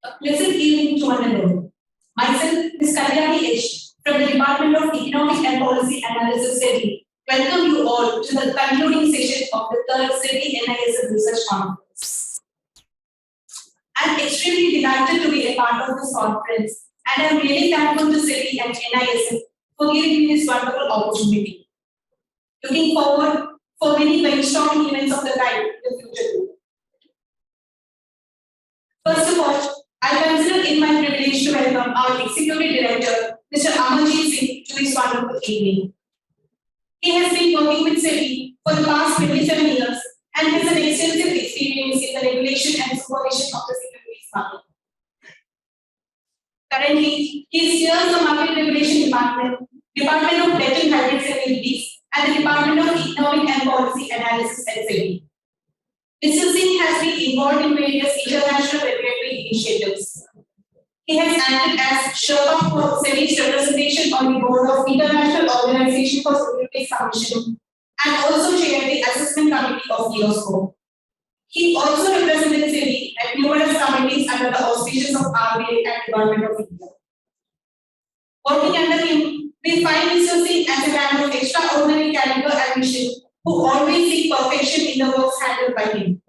A pleasant evening to one and all. Myself, Ms. Kalyani H. from the Department of Economic and Policy Analysis, SEBI, welcome you all to the concluding session of the third SEBI NISM Research Conference. I am extremely delighted to be a part of this conference, and I am really thankful to SEBI and NISM for giving me this wonderful opportunity. Looking forward for many brainstorming events of the kind in the future too. First of all, I consider it my privilege to welcome our Executive Director, Mr. Amarjeet Singh, to this wonderful evening. He has been working with SEBI for the past 27 years and has an extensive experience in the regulation and supervision of the securities market. Currently, he steers the Market Regulation Department, Department of Debt and Hybrid Securities, and the Department of Economic and Policy Analysis at SEBI. Mr. Singh has been involved in various international regulatory initiatives. He has acted as Sherpa for SEBI's representation on the board of International Organization for Securities Commission and also chaired the Assessment Committee of IOSCO. He also represented SEBI at numerous committees under the auspices of RBI and Department of India. Working under him, we find Mr. Singh as a man of extraordinary caliber and vision who always seek perfection in the works handled by him.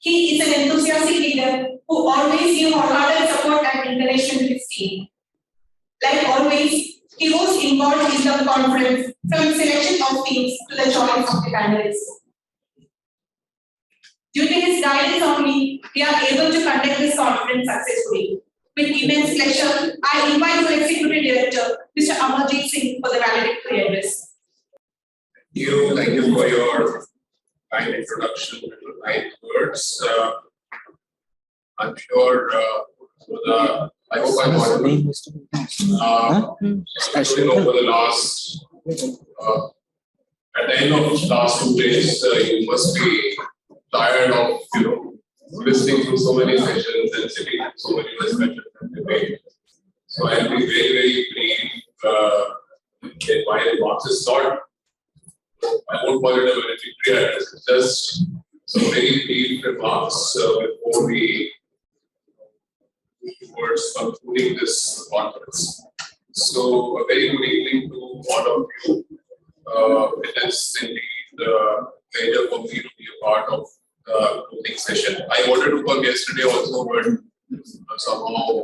He is an enthusiastic leader who always gives wholehearted support and encouragement to his team. Like always, he was involved in the conference from the selection of themes to the choice of the panelists. Due to his guidance on me, we are able to conduct this conference successfully. With immense pleasure, I invite the Executive Director, Mr. Amarjeet Singh, for the valedictory address. Thank you for your kind introduction and kind words. I'm sure I hope I'm audible. Especially over the last at the end of the last 2 days, you must be tired of listening to so many sessions and sitting in so many discussions and debate. So I'll be very, very brief in my remarks. It's not, I won't call it a valedictory address, it's just some very brief remarks before we move towards concluding this conference. So a very good evening to all of you. It is indeed a pleasure for me to be a part of the closing session. I wanted to come yesterday also, but somehow,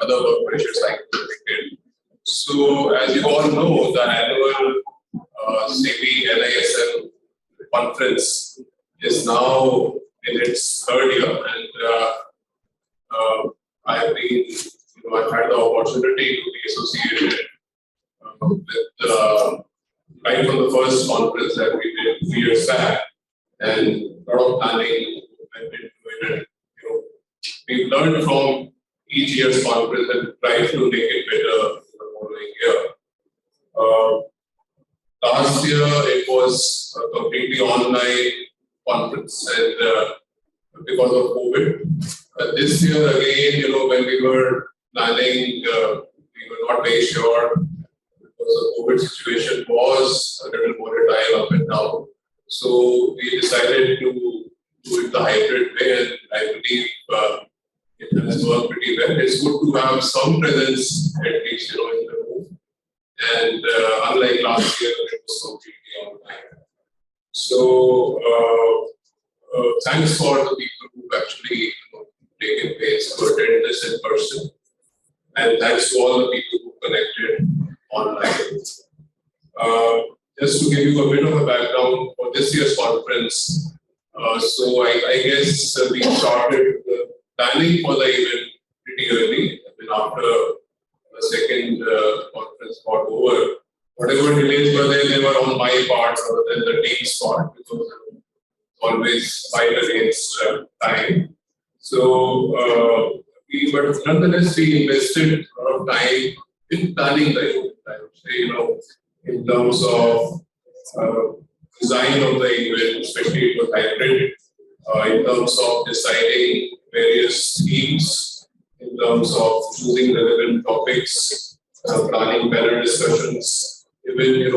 other work pressures I couldn't. So, as you all know, the annual SEBI NISM conference is now in its third year, and I've had the opportunity to be associated with right from the first conference that we did 2 years back, and a lot of planning went into it. And, we've learned from each year's conference and tried to make it better in the following year. Last year it was a completely online conference, and because of COVID. This year again, when we were planning, we were not very sure because the COVID situation was a little volatile up and down. So we decided to do it the hybrid way, and I believe it has worked pretty well. It's good to have some presence at least, in the room. And unlike last year, it was completely online. So thanks for the people who actually taken place to attend this in person, and thanks to all the people who connected online. Just to give you a bit of a background for this year's conference, so I guess we started planning for the event pretty early. After the second conference got over, whatever delays were there, they were on my part rather than the team's part, because always fight against time. So, but nonetheless, we invested a lot of time in planning the event. I would say, in terms of design of the event, especially it was hybrid, in terms of deciding various themes, in terms of choosing relevant topics, planning panel discussions, even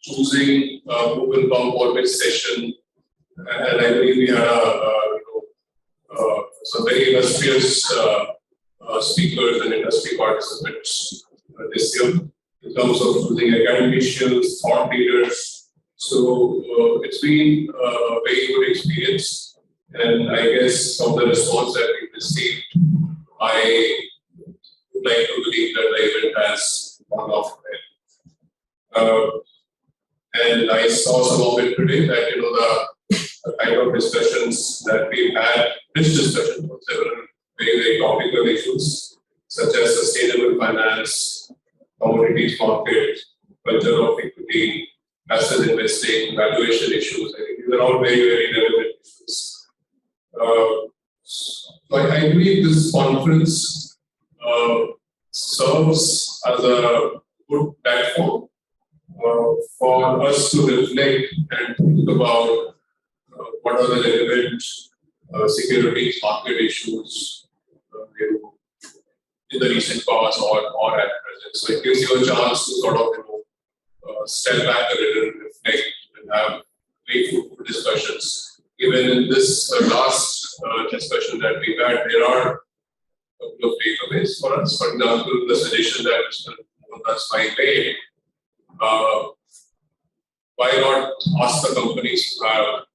choosing who will come for which session. And I believe we had a some very illustrious speakers and industry participants this year in terms of choosing academicians, thought leaders. So it's been a very good experience, and I guess from the response that we've received, I would like to believe that the event has gone off well. And I saw some of it today that the kind of discussions that we've had, this discussion on several very, very topical issues such as sustainable finance, commodities market, culture of equity, passive investing, valuation issues. I think these are all very, very relevant issues. So I believe this conference serves as a good platform for us to reflect and think about what are the relevant securities market issues in the recent past or at present. So it gives you a chance to sort of step back a little, reflect, and have very fruitful discussions. Even in this last discussion that we had, there are a couple of takeaways for us. For example, the suggestion that Mr. Mohandas made. Why not ask the companies who have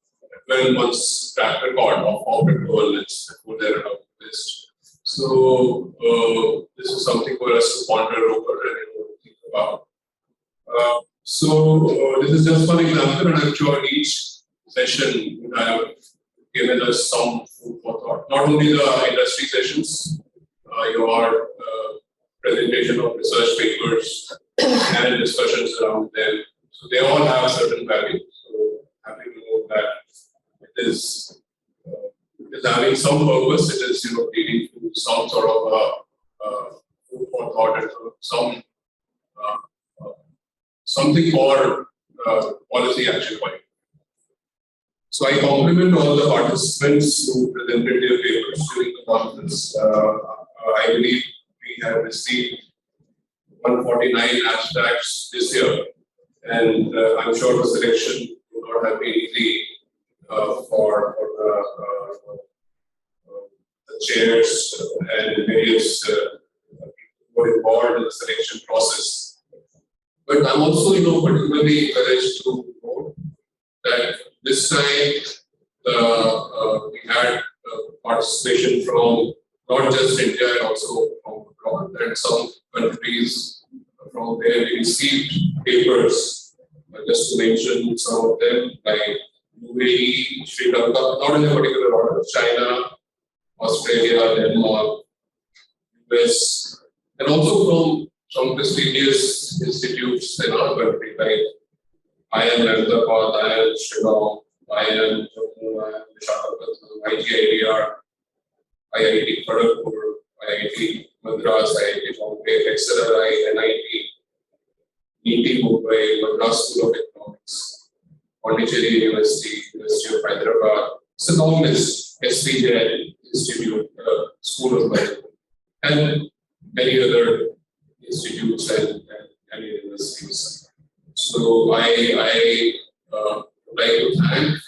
12 months track record of corporate governance before they're allowed to list? So this is something for us to ponder over and think about. So this is just one example, and I'm sure each session would have given us some food for thought. Not only the industry sessions, your presentation of research papers and discussions around them. So they all have certain value. So happy to know that it is having some purpose. It is leading to some sort of food for thought and some something for policy action point. So I compliment all the participants who presented their papers during the conference. I believe we have received 149 abstracts this year, and I'm sure the selection would not have been easy for the chairs and various people who were involved in the selection process. But I'm also, particularly encouraged to note that this time we had participation from not just India and also from abroad, and some countries from where we received papers, just to mention some of them, like UAE, Sri Lanka, not in a particular order, China, Australia, Denmark, US, and also from some prestigious institutes in our country, like IIM Ahmedabad, IIM Shillong, IIM Jammu, IIM Visakhapatnam, IGIDR, IIT Kharagpur, IIT Madras, IIT Bombay, XLRI, NIT, NIT Mumbai, Madras School of Economics, Pondicherry University, University of Hyderabad, it's a long list, SPJ Institute, School of Management, and many other institutes and universities. So I would like to thank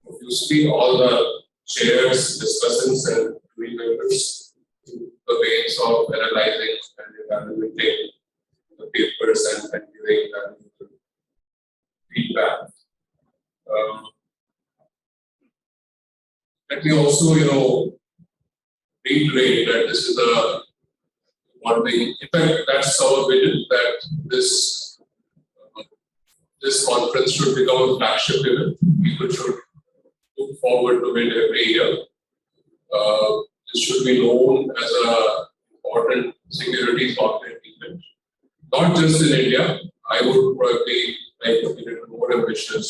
profusely all the chairs, discussants, and committee members to the ways of analyzing and evaluating the papers and giving valuable feedback. Let me also, reiterate that this is a one thing. In fact, that's our vision, that this conference should become a flagship event. People should look forward to it every year. This should be known as an important securities market event, not just in India. I would probably like to be a little more ambitious,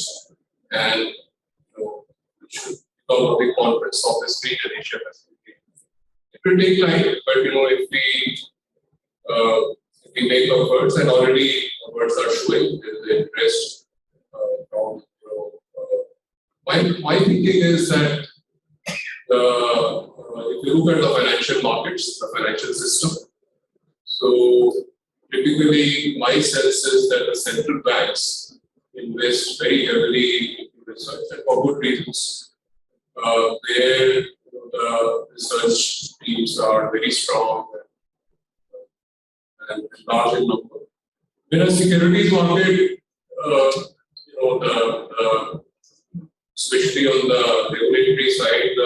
and it should become a big conference of this region, Asia Pacific. It will take time, but if we make efforts, and already efforts are showing the interest from my thinking is that if you look at the financial markets, the financial system, so typically my sense is that the central banks invest very heavily into research, and for good reasons, where the research teams are very strong and large in number. In a securities market, especially on the regulatory side,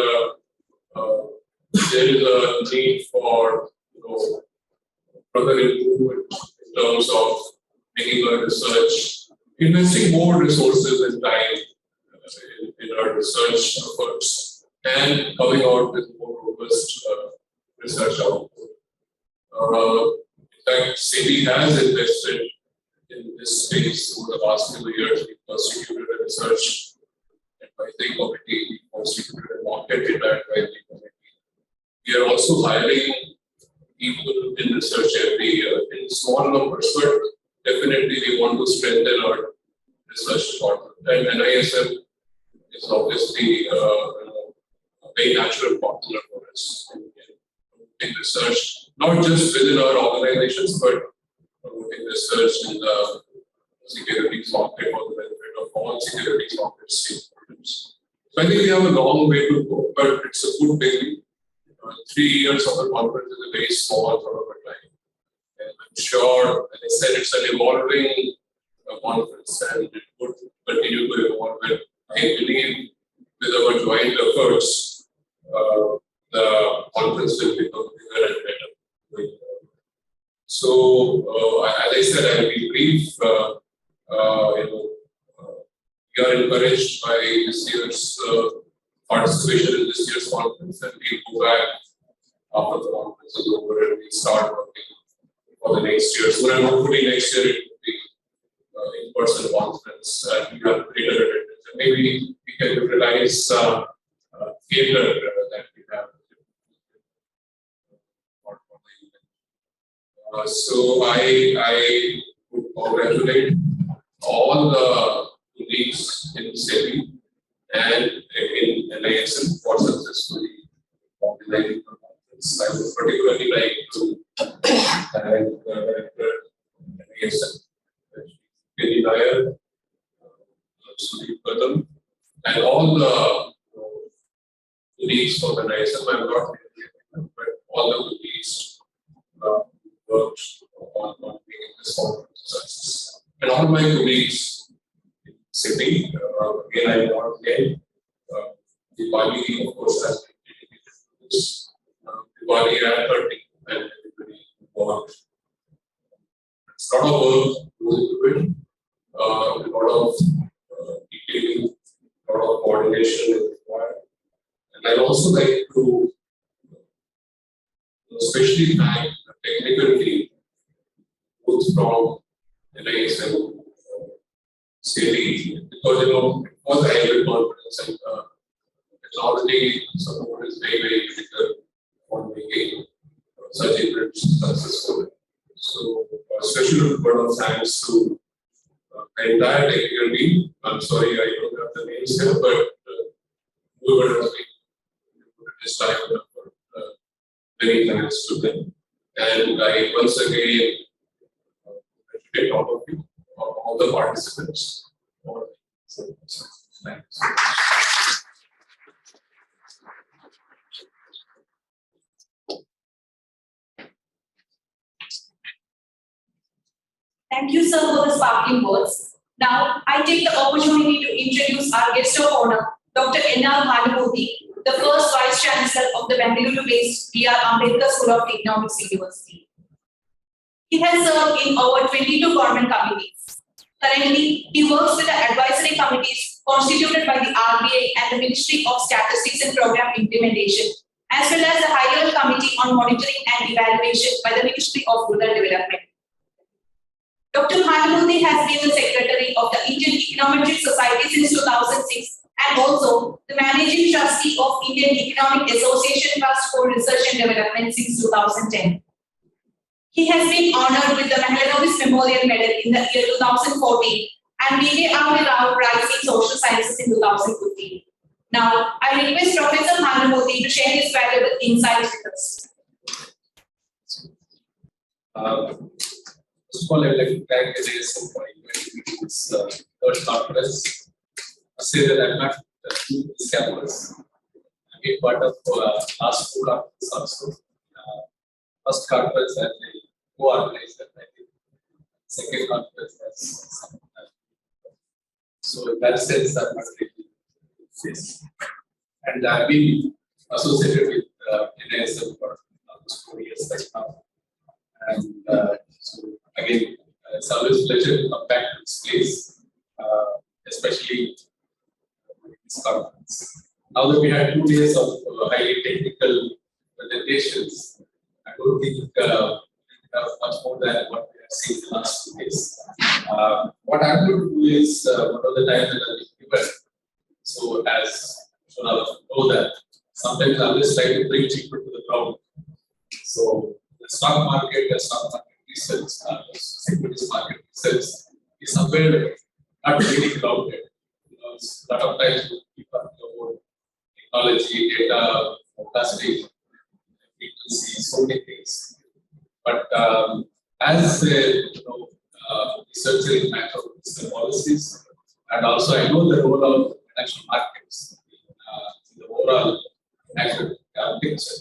there is a need for further improvement in terms of making our research, investing more resources and time in our research efforts, and coming out with more robust research output. In fact, SEBI has invested in this space over the last few years. We constituted a research advisory committee, we constituted a market data advisory committee. We are also hiring people in research every year in small numbers, but definitely we want to strengthen our research department. And NISM is obviously a very natural partner for us in research, not just within our organizations, but promoting research in the securities market for the benefit of all securities market stakeholders. So I think we have a long way to go, but it's a good beginning. 3 years of the conference is a very small sort of a time. And I'm sure, as I said, it's an evolving conference and it would continue to evolve. And I believe with our joint efforts, the conference will become bigger and better. So, as I said, I'll be brief. We are encouraged by this year's participation in this year's conference, and we'll go back after the conference is over and we start working for the next year. So, and hopefully next year it will be in-person conference and we have greater attendance. And maybe we can utilize theater that we have. So I would congratulate all the colleagues in SEBI and in NISM for successfully organizing the conference. I would particularly like to thank the director of NISM, Chari, and all the colleagues from NISM. I'm not but all the colleagues worked on making this conference a success. And all my colleagues in SEBI, again, I want again, Diwali, of course, has been dedicated to this. Diwali and 30, and everybody worked. It's a lot of work goes into it, a lot of detailing, a lot of coordination is required. And I'd also like to especially thank the technical team, both from NISM, SEBI, because it was a hybrid conference and technology support is very, very critical for making such events successful. So, a special word of thanks to the entire technical team. I'm sorry I don't have the names here, but whoever has been put this time, many thanks to them. And I once again congratulate all of you, all the participants. Thanks. Thank you, sir, for the sparkling words. Now, I take the opportunity to introduce our guest of honor, Dr. Bhanumurthy, the first Vice-Chancellor of the Bengaluru-based B.R. Ambedkar School of Economics University. He has served in over 22 government committees. Currently, he works with the advisory committees constituted by the RBI and the Ministry of Statistics and Program Implementation, as well as the High-Level Committee on Monitoring and Evaluation by the Ministry of Rural Development. Dr. Bhanumurthy has been the Secretary of the Indian Econometric Society since 2006 and also the Managing Trustee of Indian Economic Association Trust for Research and Development since 2010. He has been honored with the Mahalanobis Memorial Medal in the year 2014 and B.K.R. Rao Prize in Social Sciences in 2015. Now, I request Professor Bhanumurthy to share his valuable insights with us. First of all, I would like to thank NISM for inviting me to this third conference. I say that I'm not new to this campus. I'm been part of last 4 conferences also. First conference as a co-organizer, I think. Second conference as some. So in that sense, I'm not really this. And I've been associated with NISM for almost 4 years right now. And so again, it's always a pleasure to come back to this place, especially this conference. Now that we had 2 days of highly technical presentations, I don't think we have much more than what we have seen in the last 2 days. What I'm going to do is, one of the time that I'll be given, so as you know that sometimes I always try to bring people to the ground. So the stock market research, securities market research is somewhere not really grounded. You know, a lot of times people talk about technology, data, forecasting, frequency, so many things. But as a researcher in macro fiscal policies, and also I know the role of financial markets in the overall financial picture.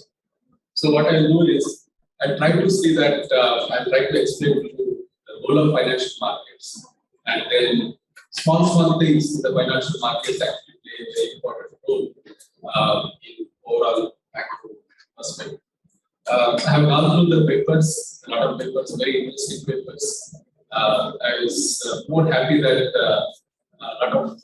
So what I do is I try to see that I try to explain to you the role of financial markets, and then small things in the financial markets actually play a very important role in overall macro perspective. I have gone through the papers, a lot of papers, very interesting papers. I was more happy that a lot of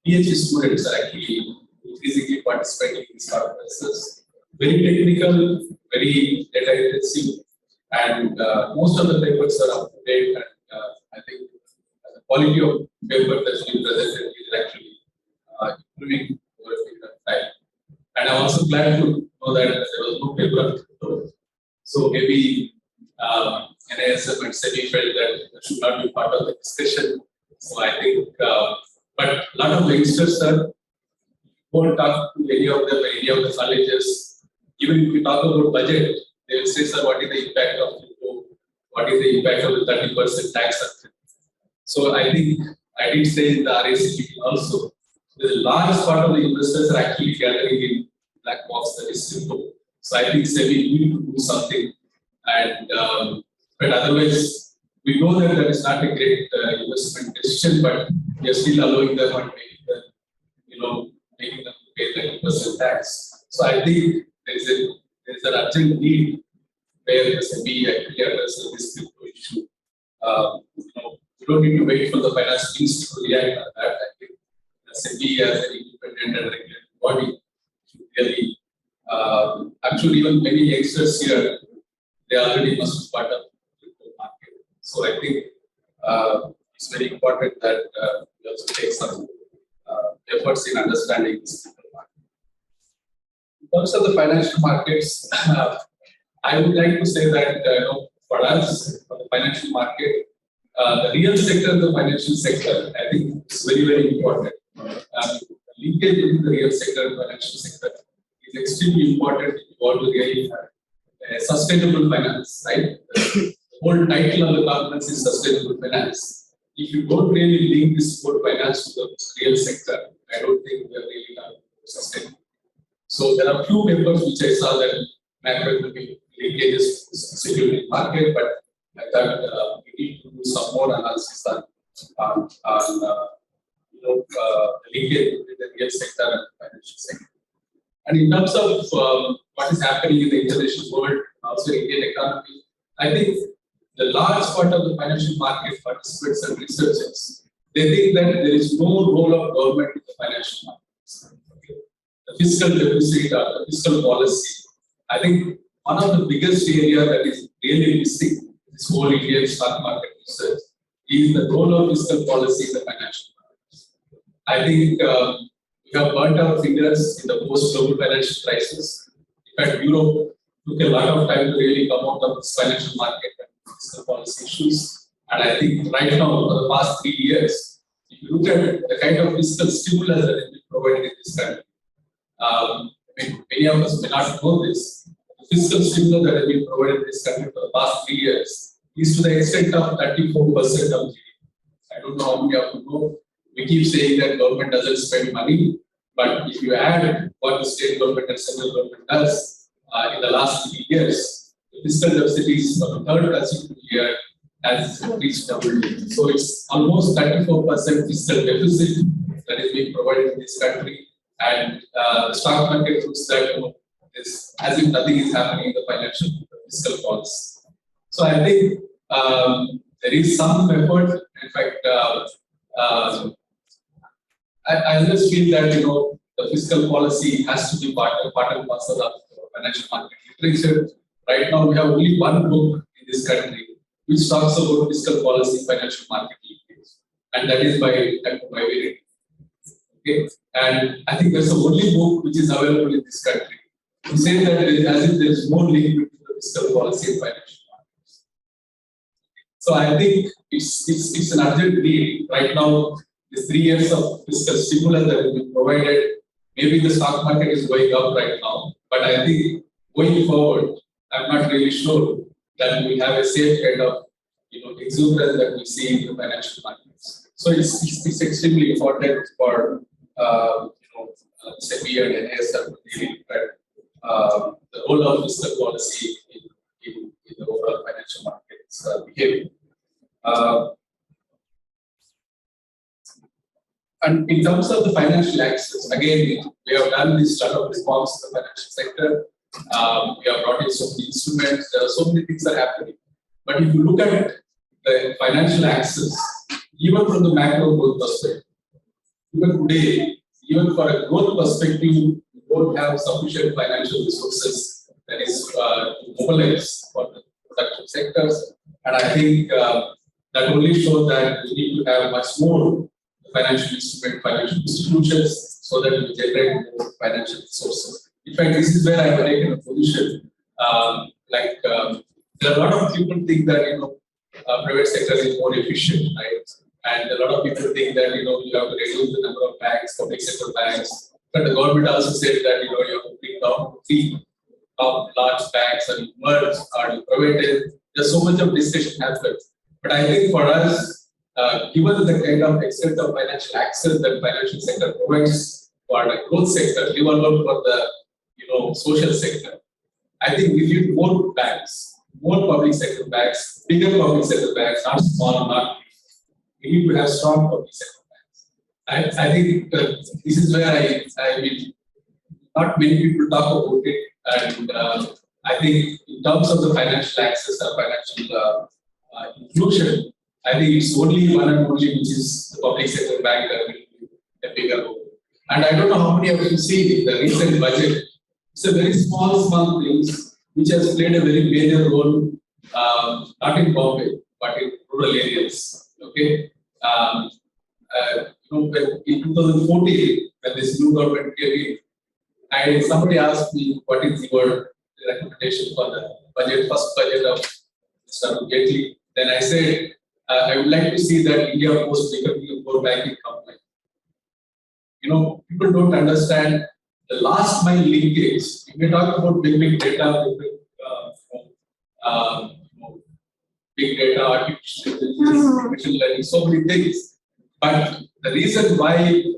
PhD students are actually increasingly participating in these conferences. Very technical, very data intensive, and most of the papers are up to date. And I think the quality of paper that's been presented is actually improving over a period of time. And I'm also glad to know that there was no paper. So maybe NISM and SEBI felt that should not be part of the discussion. So I think, but a lot of youngsters won't talk to any of them, any of the colleges. Even if we talk about budget, they will say, sir, what is the impact of crypto? What is the impact of the 30% tax? So I think I did say in the RAC meeting also, the large part of the investors are actually gathering in black box, that is crypto. So I think SEBI need to do something. And but otherwise, we know that that is not a great investment decision, but we are still allowing them and making them pay 30% tax. So I think there is an urgent need where the SEBI actually addresses this crypto issue. We don't need to wait for the finance minister to react on that. I think the SEBI as an independent and regulated body should really. I'm sure even many youngsters here, they already must be part of the crypto market. So I think it's very important that we also take some efforts in understanding this crypto market. In terms of the financial markets, I would like to say that for us, for the financial market, the real sector and the financial sector, I think is very, very important. Linkage between the real sector and financial sector is extremely important if you want to really have sustainable finance, right? The whole title of the conference is sustainable finance. If you don't really link this whole finance to the real sector, I don't think we are really sustainable. So there are few papers which I saw that macroeconomic linkages to the security market, but I thought we need to do some more analysis on the linkage between the real sector and the financial sector. And in terms of what is happening in the international world, also Indian economy, I think the large part of the financial market participants and researchers, they think that there is no role of government in the financial markets. Okay. The fiscal deficit or the fiscal policy, I think one of the biggest area that is really missing in this whole Indian stock market research is the role of fiscal policy in the financial markets. I think we have burnt our fingers in the post-global financial crisis. In fact, Europe took a lot of time to really come out of this financial market and fiscal policy issues. And I think right now, for the past 3 years, if you look at the kind of fiscal stimulus that has been provided in this country, many of us may not know this. The fiscal stimulus that has been provided in this country for the past 3 years is to the extent of 34% of GDP. I don't know how many of you know. We keep saying that government doesn't spend money, But if you add what the state government and central government does in the last 3 years, the fiscal deficit is for the third consecutive year has reached double digit. So it's almost 34% fiscal deficit that is being provided in this country, and the stock market looks that as if nothing is happening in the financial fiscal policy. So I think there is some effort. In fact, I always feel that the fiscal policy has to be part and parcel of financial market literature. Right now, we have only one book in this country which talks about fiscal policy, financial market linkage, and that is by Valedictory. Okay, and I think that's the only book which is available in this country to say that as if there is more link between the fiscal policy and financial markets. So I think it's an urgent need right now. The 3 years of fiscal stimulus that has been provided, maybe the stock market is going up right now, but I think going forward, I'm not really sure that we have a same kind of exuberance that we see in the financial markets. So it's extremely important for SEBI and NISM to really look at the role of fiscal policy in the overall financial markets behavior. And in terms of the financial access, again, we have done this sort of response to the financial sector. We have brought in so many instruments. There are so many things that are happening. But if you look at the financial access, even from the macro growth perspective, even today, even for a growth perspective, we don't have sufficient financial resources that is to mobilize for the production sectors. And I think that only shows that we need to have much more financial instrument, financial institutions, so that we generate more financial resources. In fact, this is where I have taken a position. There are a lot of people think that private sector is more efficient, right? And a lot of people think that you have to reduce the number of banks, public sector banks. But the government also said that you have to bring down 3 top large banks and merge or private. There's so much of discussion happens. But I think for us, given the kind of extent of financial access that financial sector provides for the growth sector, leave alone for the social sector, I think we need more banks, more public sector banks, bigger public sector banks, not small, not big. We need to have strong public sector banks. I think this is where I will not many people talk about it, and I think in terms of the financial access or financial inclusion, I think it's only one and only which is the public sector bank that will be a bigger role. And I don't know how many of you see in the recent budget. It's a very small things which has played a very major role, not in Bombay, but in rural areas. Okay, in 2014, when this new government came in, somebody asked me what is your recommendation for the budget, first budget of Mr. Gately. Then I said, I would like to see that India Post becoming a core banking company. People don't understand the last mile linkage. If we talk about big data, big data, artificial learning, so many things. But the reason why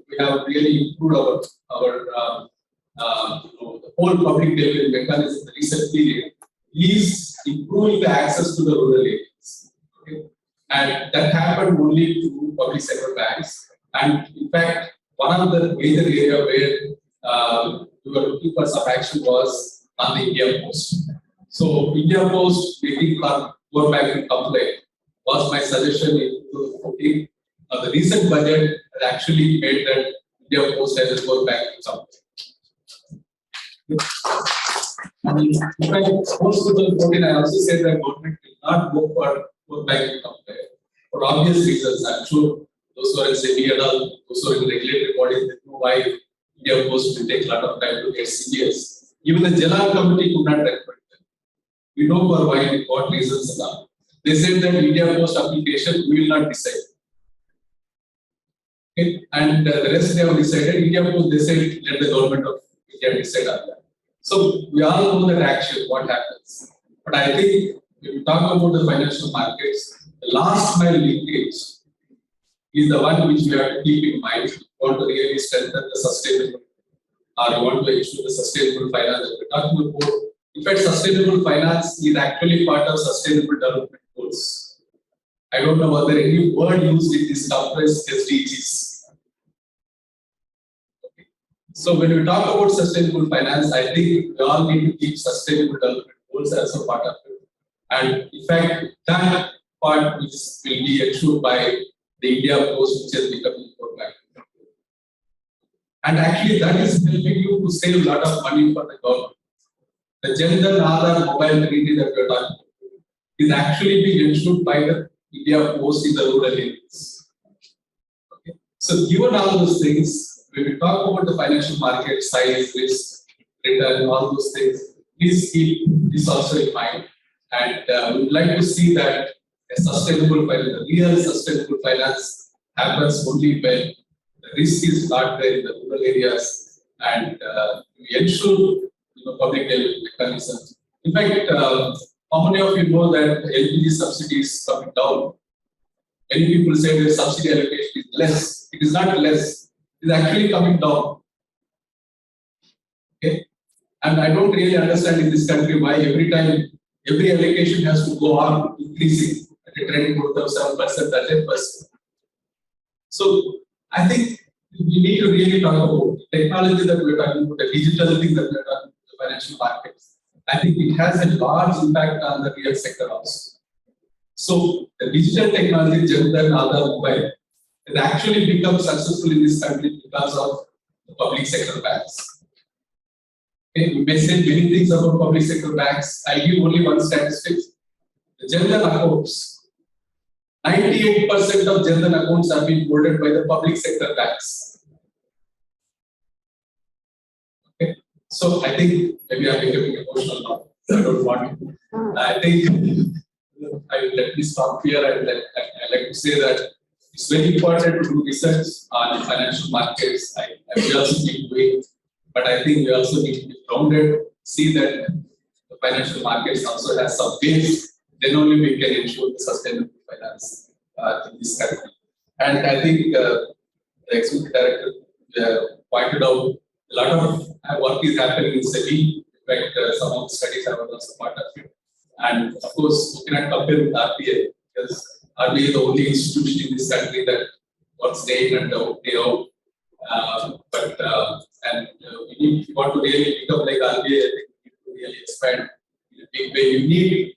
we have really improved our the whole public delivery mechanism in the recent period is improving the access to the rural areas. Okay? And that happened only through public sector banks. And in fact, one of the major areas where we were looking for some action was on the India Post. So India Post making core banking complaint was my suggestion in 2014. The recent budget had actually made that India Post as a core banking complaint. In fact, post 2014, I also said that government will not go for core banking complaint for obvious reasons. I'm sure those who are in SEBI and all, those who are in regulatory bodies, they know why India Post will take a lot of time to get serious. Even the Jalal committee could not recommend them. We know for what reasons and all. They said that India Post application we will not decide. Okay? And the rest they have decided. India Post, they said, let the government of India decide on that. So we all know that action, what happens. But I think if we talk about the financial markets, the last mile linkage is the one which we have to keep in mind. want to really strengthen the sustainable, or you want to ensure the sustainable finance that we're talking about. In fact, sustainable finance is actually part of sustainable development goals. I don't know whether any word used in this conference SDGs. Okay. So when we talk about sustainable finance, I think we all need to keep sustainable development goals as a part of it. And in fact, that part which will be ensured by the India Post, which has become important. And actually, that is helping you to save a lot of money for the government. The Jan Dhan Aadhaar mobile treaty that we are talking about is actually being ensured by the India Post in the rural areas. Okay. So, given all those things, when we talk about the financial market size, risk, return, all those things, please keep this also in mind. And we would like to see that a sustainable finance, a real sustainable finance happens only when the risk is not there in the rural areas, and we ensure public health mechanisms. In fact, how many of you know that LPG subsidy is coming down? Many people say the subsidy allocation is less. It is not less. It is actually coming down. Okay, and I don't really understand in this country why every time every allocation has to go on increasing at a trend growth of 7% or 10%. So I think we need to really talk about technology that we're talking about, the digital thing that we're talking about, the financial markets. I think it has a large impact on the real sector also. So the digital technology, Jan Dhan Aadhaar mobile, has actually become successful in this country because of the public sector banks. Okay, we may say many things about public sector banks. I give only one statistic. The Jan Dhan accounts. 98% of Jan Dhan accounts are being holded by the public sector banks. Okay, so I think maybe I'm becoming emotional now. I don't want to. I think let me stop here, and I like to say that it's very important to do research on financial markets. We also keep doing, but I think we also need to be grounded, see that the financial markets also has some base. Then only we can ensure the sustainable finance in this country. And I think the executive director pointed out a lot of work is happening in SEBI. In fact, some of the studies are also part of it. And of course, we cannot compare with RBI, because RBI is the only institution in this country that works day in and day out. We want to really become like RBI. I think we need to really expand in a big way. You need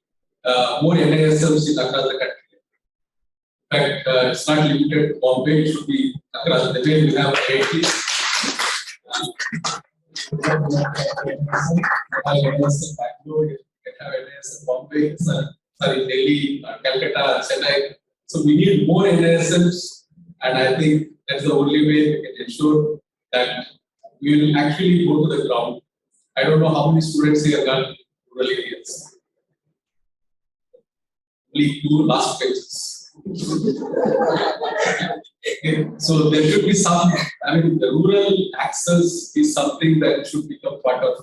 more NISMs across the country. In fact, it's not limited to Bombay, it should be across the way we have IITs. Bombay, Delhi, Calcutta, Chennai. So we need more NISMs, and I think that's the only way we can ensure that we will actually go to the ground. I don't know how many students here are in rural areas. Only 2 last pages. Okay. So there should be some, the rural access is something that should become part of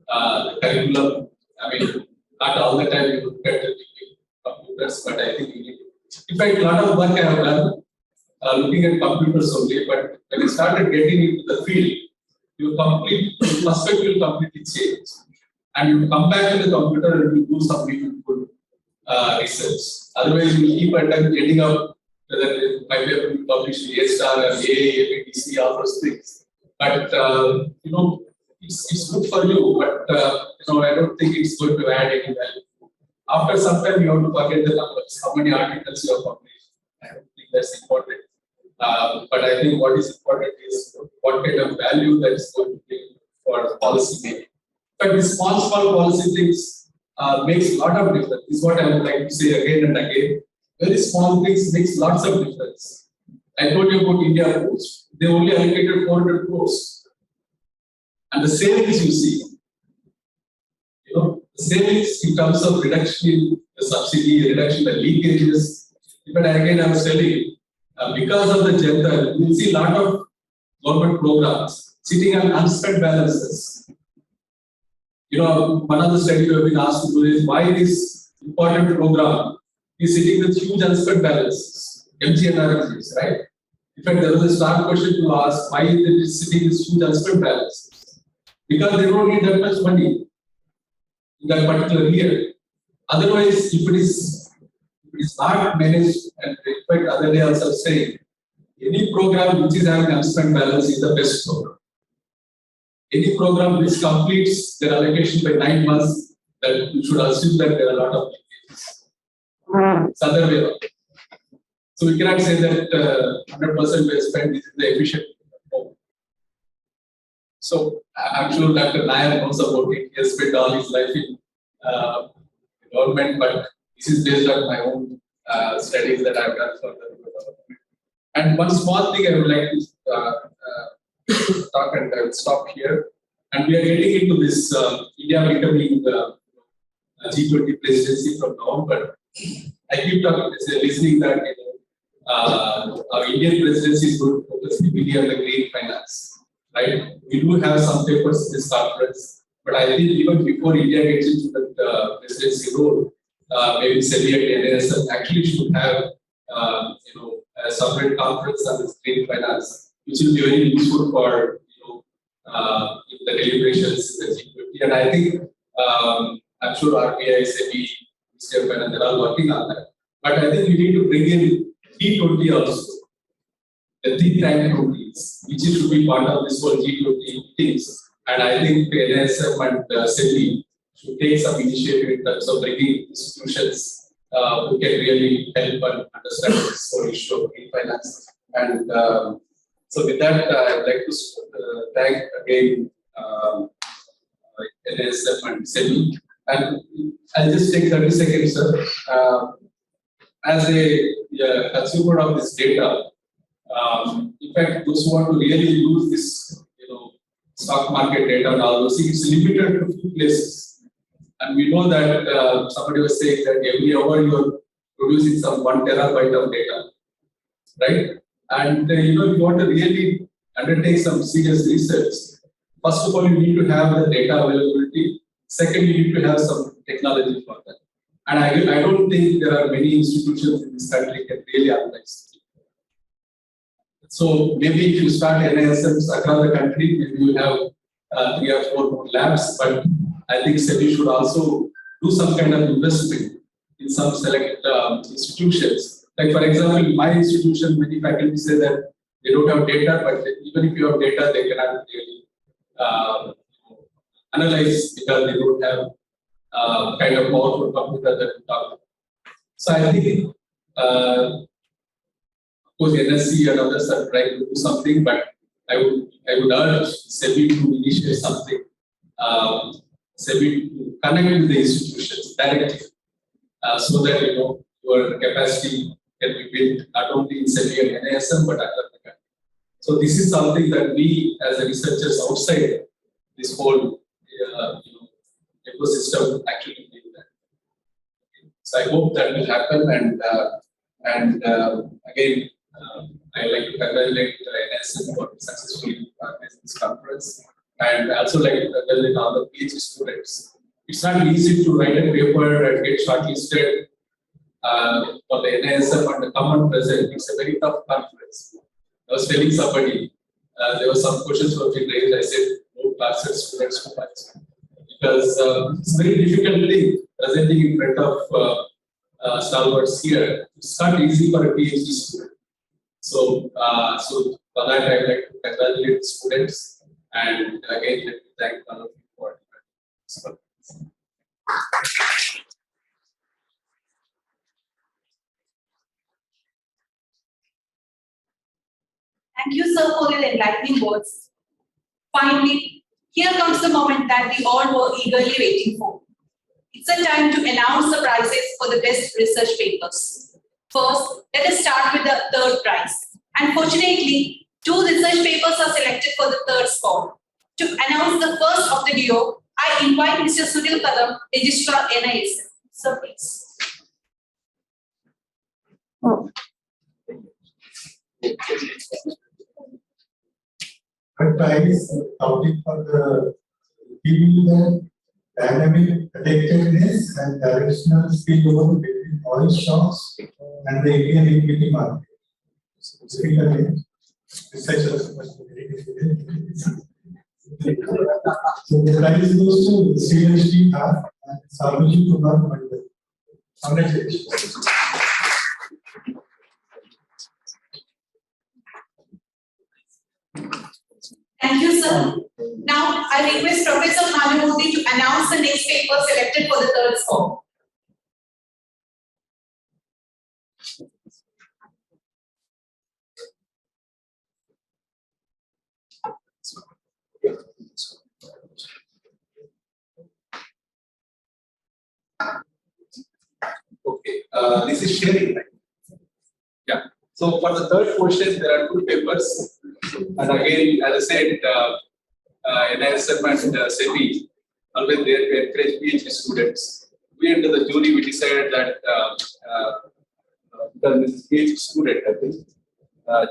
the curriculum. Not all the time you look at the computers, but I think we need to. In fact, a lot of work I have done looking at computers only, but when you started getting into the field, your perspective will completely change. And you come back to the computer and you do some meaningful research. Otherwise, you will keep ending up whether it might be able to publish the A-star or ABTC, all those things. But it's good for you, but I don't think it's going to add any value. After some time, you have to forget the numbers, how many articles you have published. I don't think that's important. But I think what is important is what kind of value that is going to bring for policy making. But these small policy things makes a lot of difference. This is what I would like to say again and again. Very small things makes lots of difference. I told you about India Post. They only allocated 400 crores. And the savings you see, the savings in terms of reduction in the subsidy, reduction in the leakages. But again, I was telling, because of the Jan Dhan, you will see a lot of government programs sitting on unspent balances. One of the studies we have been asked to do is why this important program is sitting with huge unspent balances, MGNRGs, right? In fact, there was a start question to ask why it is sitting this huge unspent balance. Because they don't need that much money in that particular year. Otherwise, if it is not managed, and in fact, other day also saying, any program which is having unspent balance is the best program. Any program which completes their allocation by 9 months, that you should assume that there are a lot of leakages. It's other way around. So we cannot say that 100% we spend this is the efficient program. So I'm sure Dr. Nair knows about it. He has spent all his life in government, but this is based on my own studies that I've done for the development. And one small thing I would like to talk, and I will stop here. And we are getting into this India becoming G20 presidency from November. I keep listening that our Indian presidency is going to focus heavily on the green finance. Right? We do have some papers in this conference, but I think even before India gets into the presidency role, maybe SEBI and NISM actually should have a separate conference on this green finance, which will be very useful for the deliberations in the G20. And I think I'm sure RBI, SEBI, and they're all working on that. But I think we need to bring in T20 also, the think tank committees, which should be part of this whole G20 meetings. And I think NISM and SEBI should take some initiative in terms of bringing institutions who can really help and understand this whole issue of green finance. And so with that, I'd like to thank again NISM and SEBI. And I'll just take 30 seconds, sir. As a consumer of this data, in fact, those who want to really use this, stock market data and all those things, it's limited to few places. And we know that somebody was saying that every hour you're producing some 1 terabyte of data, right? And if you want to really undertake some serious research, first of all, you need to have the data availability. Second, you need to have some technology for that. And I don't think there are many institutions in this country that really analyze it. So maybe if you start NISMs across the country, maybe you have 3 or 4 more labs, but I think SEBI should also do some kind of investment in some select institutions. Like for example, in my institution, many faculty say that they don't have data, but even if you have data, they cannot really analyze because they don't have kind of powerful computer that we talk about. So I think, of course, NSC and others are trying to do something, but I would urge SEBI to initiate something. SEBI to connect with the institutions directly, so that your capacity can be built not only in SEBI and NISM but across the country. So this is something that we as researchers outside this whole ecosystem actually need that. So I hope that will happen, and again I like to congratulate NISM for successfully organizing this conference, and I also like to congratulate all the PhD students. It's not easy to write a paper and get shortlisted for the NISM and come and present. It's a very tough conference. I was telling somebody, there were some questions were being raised. I said, no classes, students who participate. Because it's a very difficult thing presenting in front of stalwarts here. It's not easy for a PhD student. So for that, I'd like to congratulate the students, and again, let me thank all of you for it. Thank you, sir, for your enlightening words. Finally, here comes the moment that we all were eagerly waiting for. It's a time to announce the prizes for the best research papers. First, let us start with the third prize. Unfortunately, 2 research papers are selected for the third spot. To announce the first of the duo, I invite Mr. Sunil Kadam, Registrar NISM. Sir, please. Third prize topic for the people dynamic addictiveness and directional spillover between oil shocks and the Indian equity market. Specifically, researchers must be very difficult. So the prize goes to Sri and Sarvaji Kumar Mandal. Congratulations. Thank you, sir. Now, I request Professor Bhanumurthy to announce the next paper selected for the third score. Okay, this is Chari, right? Yeah. So for the third question, there are two papers, and again, as I said, NISM and SEBI always there to encourage PhD students. We under the jury we decided that because this is PhD student, I think,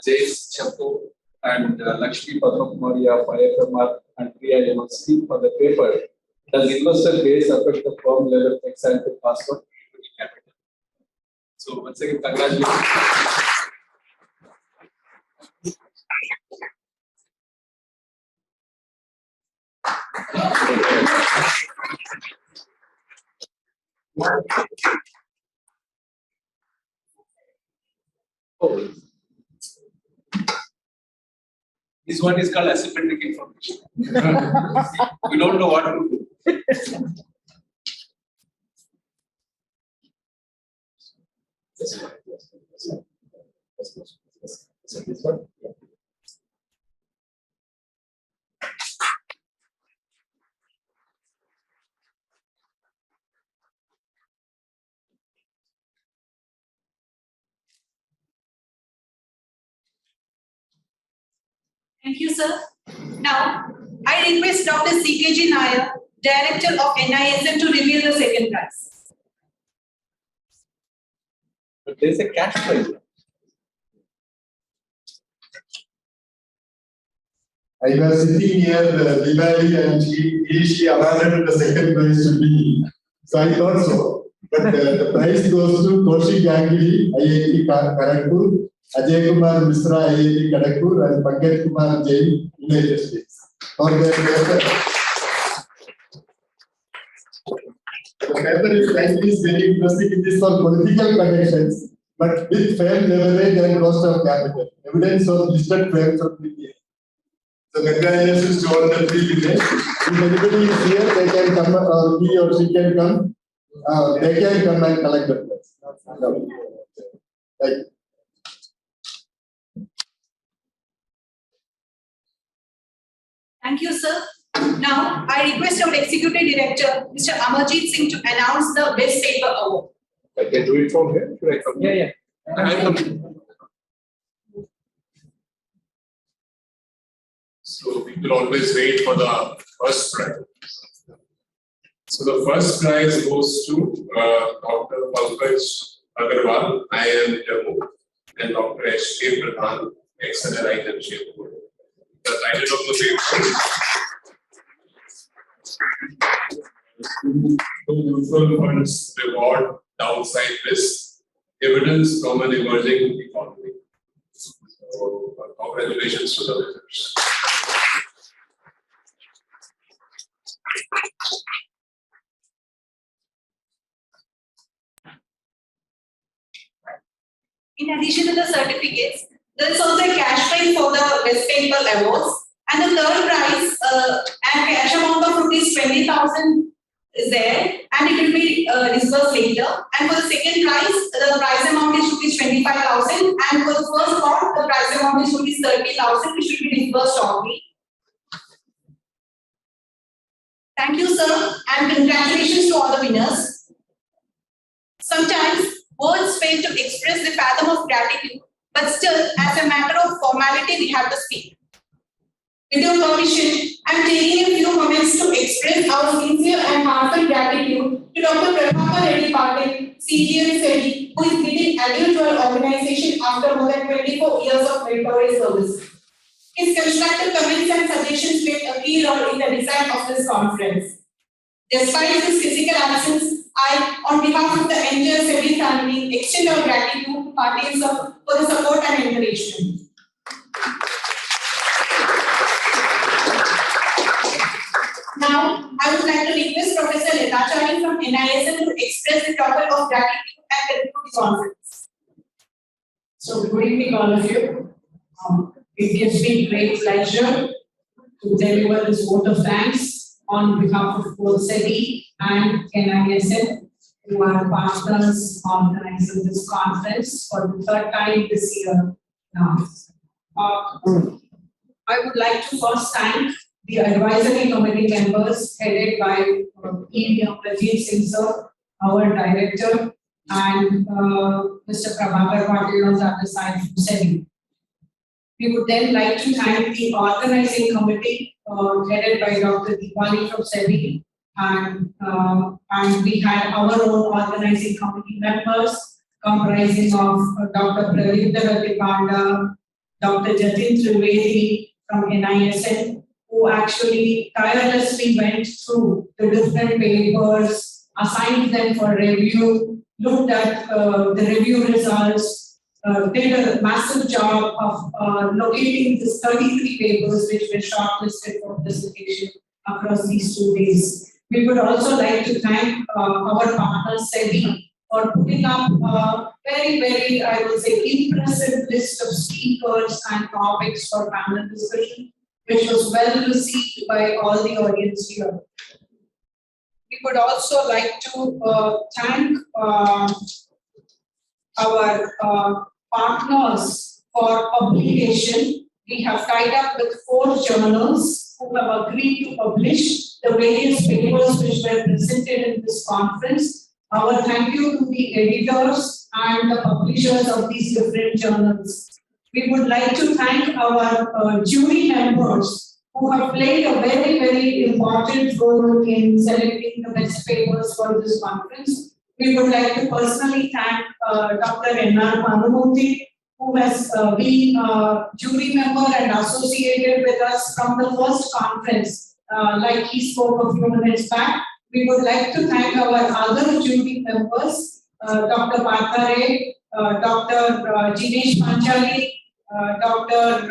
Jace Chapo and Lakshmi Padmakumari of IFMR and Priya University for the paper. Does investor base affect the firm level ex-ante password equity capital? So once again, congratulations. Oh. This one is called asymmetric information. We don't know what to do. This one? Thank you, sir. Now, I request Dr. CKG Nair, Director of NISM, to reveal the second prize. But there is a cash prize. I was sitting near Diwali and she awarded the second prize to me. So I thought so. But the prize goes to Kaushik Ganguli, IIT Kharagpur, Ajay Kumar Misra, IIT Kharagpur, and Pankaj Kumar Jain, United States. For their paper. The paper is likely very interesting. It is for political connections, but with fair leverage and cost of capital. Evidence of listed firms of India. So congratulations to all the three winners. If anybody is here, they can come, or he or she can come. They can come and collect the prize. Thank you. Thank you, sir. Now, I request our Executive Director, Mr. Amarjeet Singh, to announce the Best Paper Award. I can do it from here. Should I come? Yeah. I'll come. So people always wait for the first prize. So the first prize goes to Dr. Pankaj Agarwal, IIM Jammu, and Dr. H.K. Pradhan, XNR IIM Shirpur. The title of the paper: Mutual Funds Reward Downside Risk, Evidence from an Emerging Economy. So, congratulations to the winners. In addition to the certificates, there is also a cash prize for the Best Paper Awards, and the third prize, and cash amount of ₹20,000 is there, and it will be disbursed later. And for the second prize, the prize amount is ₹25,000, and for the first lot, the prize amount is ₹30,000, which will be disbursed shortly. Thank you, sir, and congratulations to all the winners. Sometimes words fail to express the fathom of gratitude, but still, as a matter of formality, we have to speak. With your permission, I am taking a few moments to express our sincere and heartfelt gratitude to Dr. Patil, CGM SEBI, who is leading adieu to our organization after more than 24 years of meritorious service. His constructive comments and suggestions played a key role in the design of this conference. Despite his physical absence, I, on behalf of the entire SEBI family, extend our gratitude to Patil sir for the support and encouragement. Now, I would like to request Professor Latha Chari from NISM to express the topic of gratitude and conclude the conference. So, good evening, all of you. It gives me great pleasure to deliver this vote of thanks on behalf of both SEBI and NISM, who are partners organizing this conference for the third time this year now. I would like to first thank the advisory committee members headed by ED Amarjeet Singh sir, our director, and Mr. Prabhakar Patil on the other side from SEBI. We would then like to thank the organizing committee headed by Dr. Deepali from SEBI, and we had our own organizing committee members comprising of Dr. Pradeep Panda, Dr. Jatin Trivedi from NISM, who actually tirelessly went through the different papers, assigned them for review, looked at the review results, did a massive job of locating these 33 papers which were shortlisted for presentation across these 2 days. We would also like to thank our partner SEBI for putting up a very, very, I would say, impressive list of speakers and topics for panel discussion, which was well received by all the audience here. We would also like to thank our partners for publication. We have tied up with 4 journals who have agreed to publish the various papers which were presented in this conference. Our thank you to the editors and the publishers of these different journals. We would like to thank our jury members who have played a very, very important role in selecting the best papers for this conference. We would like to personally thank Dr. Bhanumurthy, who has been a jury member and associated with us from the first conference, like he spoke a few minutes back. We would like to thank our other jury members, Dr. Pathare, Dr. Jinesh Panchali, Dr.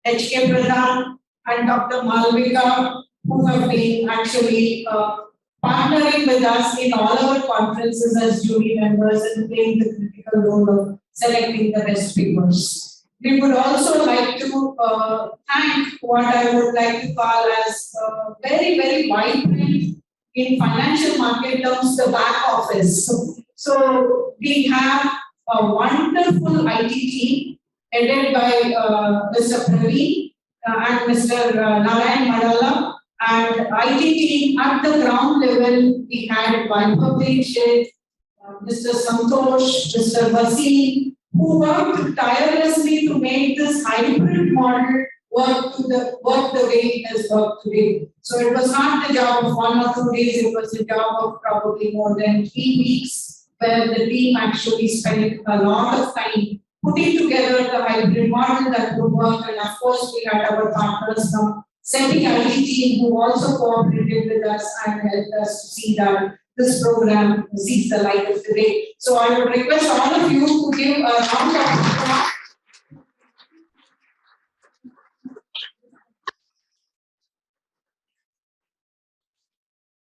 H.K. Pradhan, and Dr. Malvika, who have been actually partnering with us in all our conferences as jury members and playing the critical role of selecting the best papers. We would also like to thank what I would like to call as very, very vibrant in financial market terms, the back office. So we have a wonderful IT team headed by Mr. Praveen and Mr. Narayan Madala, and IT team at the ground level. We had Valedictory, Mr. Santosh, Mr. Vasim, who worked tirelessly to make this hybrid model work the way it has worked today. So it was not the job of 1 or 2 days, it was the job of probably more than 3 weeks, where the team actually spent a lot of time putting together the hybrid model that would work. And of course, we had our partners from SEBI IT team who also cooperated with us and helped us to see that this program sees the light of the day. So I would request all of you to give a round of applause.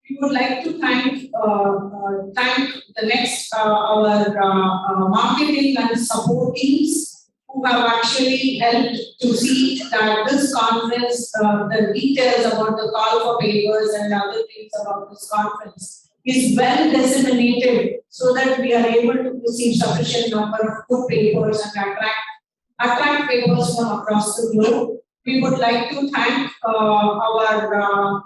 We would like to thank the next our marketing and support teams who have actually helped to see that this conference, the details about the call for papers and other things about this conference is well disseminated so that we are able to receive sufficient number of good papers and attract papers from across the globe. We would like to thank our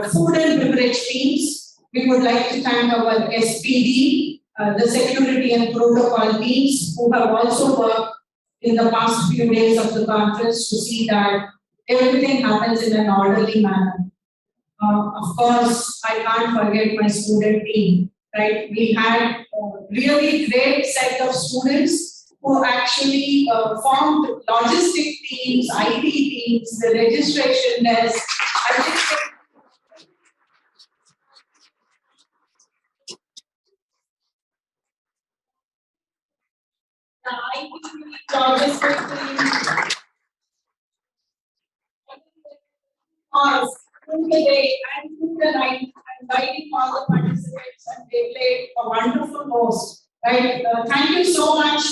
food and beverage teams. We would like to thank our SPD, the security and protocol teams who have also worked in the past few days of the conference to see that everything happens in an orderly manner. Of course, I can't forget my student team, right? We had a really great set of students who actually formed logistic teams, IT teams, the registration desk. Through the day and through the night and guiding all the participants, and they played a wonderful host. Right? Thank you so much,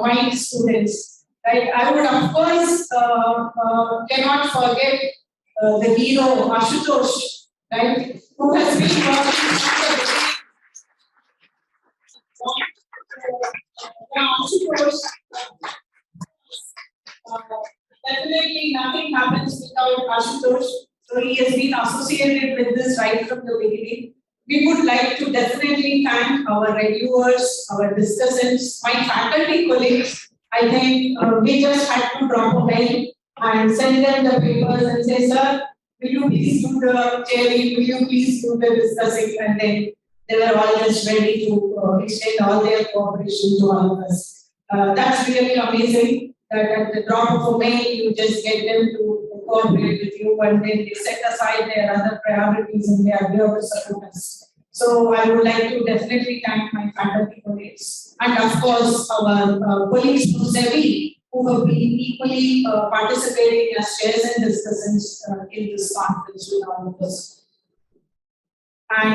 my students. Right? I would of course cannot forget the hero Ashutosh, right? Who has been working from the beginning. Ashutosh, definitely nothing happens without Ashutosh. So he has been associated with this right from the beginning. We would like to definitely thank our reviewers, our discussants, my faculty colleagues. I think we just had to drop a mail and send them the papers and say, sir, will you please do the Chari, will you please do the discussing? And then they were all just ready to extend all their cooperation to all of us. That's really amazing that at the drop of a mail, you just get them to cooperate with you, and then they set aside their other priorities and they are here to support us. So I would like to definitely thank my faculty colleagues and of course our colleagues from SEBI who have been equally participating as chairs and discussants in this conference with all of us. And